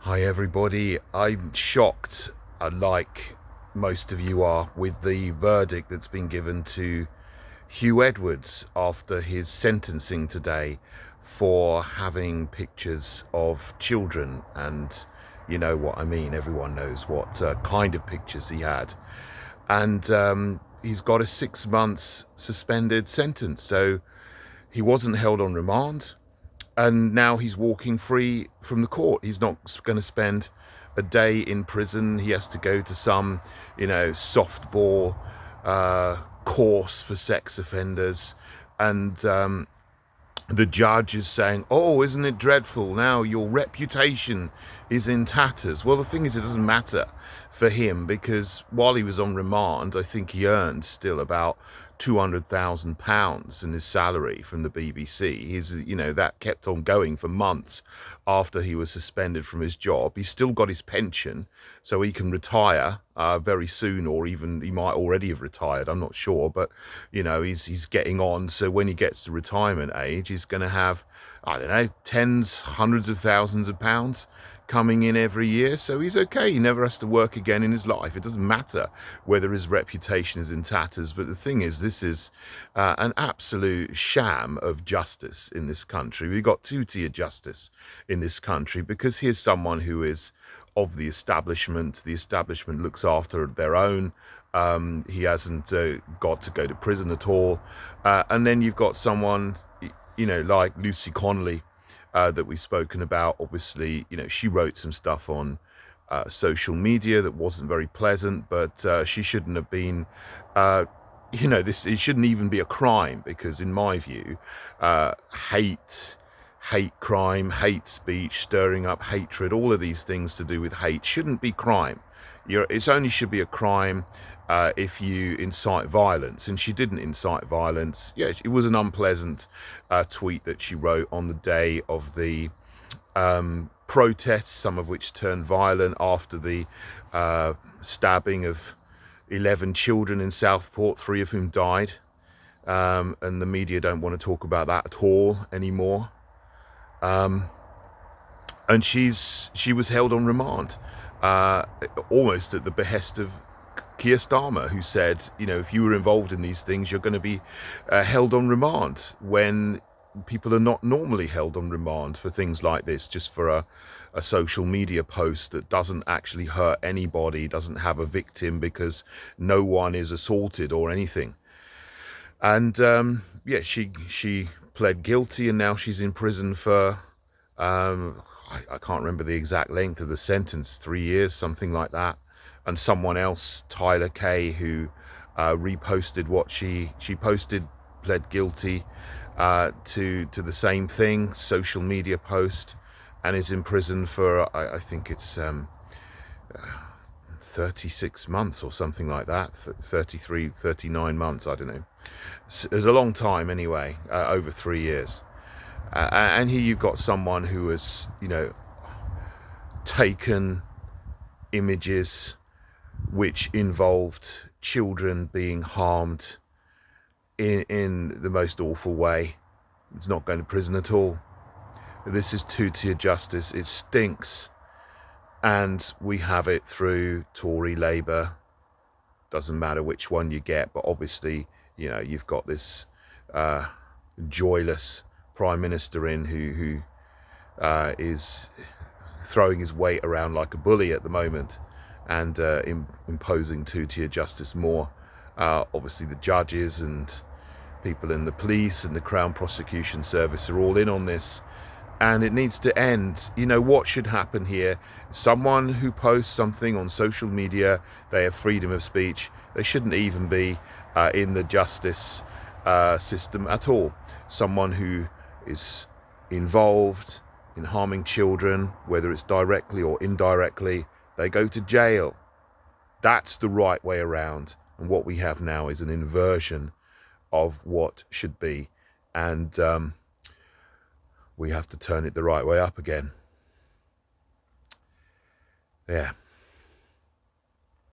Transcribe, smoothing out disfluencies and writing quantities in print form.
Hi everybody, I'm shocked, like most of you are, with the verdict that's been given to Huw Edwards after his sentencing today for having pictures of children. And you know what I mean, everyone knows what kind of pictures he had. And he's got a 6 months suspended sentence, so he wasn't held on remand, and now he's walking free from the court. He's not going to spend a day in prison. He has to go to some, softball course for sex offenders, and the judge is saying, "Oh, isn't it dreadful? Now your reputation is in tatters." Well, the thing is, it doesn't matter for him, because while he was on remand, I think he earned still about £200,000 in his salary from the BBC. That kept on going for months after he was suspended from his job. He's still got his pension, so he can retire very soon, or even he might already have retired. I'm not sure, but he's getting on. So when he gets to retirement age, he's going to have, I don't know, tens, hundreds of thousands of pounds coming in every year. So he's okay. He never has to work again in his life. It doesn't matter whether his reputation is in tatters. But the thing is, this is an absolute sham of justice in this country. We've got two-tier justice in this country, because here's someone who is of the establishment. The establishment looks after their own. He hasn't got to go to prison at all. And then you've got someone, like Lucy Connolly, that we've spoken about. Obviously, she wrote some stuff on social media that wasn't very pleasant, but she shouldn't have been, it shouldn't even be a crime, because in my view, hate crime, hate speech, stirring up hatred, all of these things to do with hate shouldn't be crime. It only should be a crime if you incite violence, and she didn't incite violence. Yeah, it was an unpleasant tweet that she wrote on the day of the protests, some of which turned violent after the stabbing of 11 children in Southport, 3 of whom died. And the media don't want to talk about that at all anymore. And she was held on remand, almost at the behest of Keir Starmer, who said, if you were involved in these things, you're going to be held on remand, when people are not normally held on remand for things like this, just for a social media post that doesn't actually hurt anybody, doesn't have a victim, because no one is assaulted or anything. And she pled guilty, and now she's in prison for I can't remember the exact length of the sentence, 3 years, something like that. And someone else, Tyler Kay, who reposted what she posted, pled guilty to the same thing, social media post, and is in prison for, I think it's 36 months or something like that, 33, 39 months, I don't know. It's a long time anyway, over 3 years. And here you've got someone who has, taken images which involved children being harmed in the most awful way. It's not going to prison at all. This is two-tier justice. It stinks. And we have it through Tory, Labour. Doesn't matter which one you get, but obviously, you've got this joyless Prime Minister who is throwing his weight around like a bully at the moment, and imposing two-tier justice more. Obviously, the judges and people in the police and the Crown Prosecution Service are all in on this, and it needs to end. What should happen here? Someone who posts something on social media, they have freedom of speech. They shouldn't even be in the justice system at all. Someone who is involved in harming children, whether it's directly or indirectly, they go to jail. That's the right way around. And what we have now is an inversion of what should be. And we have to turn it the right way up again. Yeah.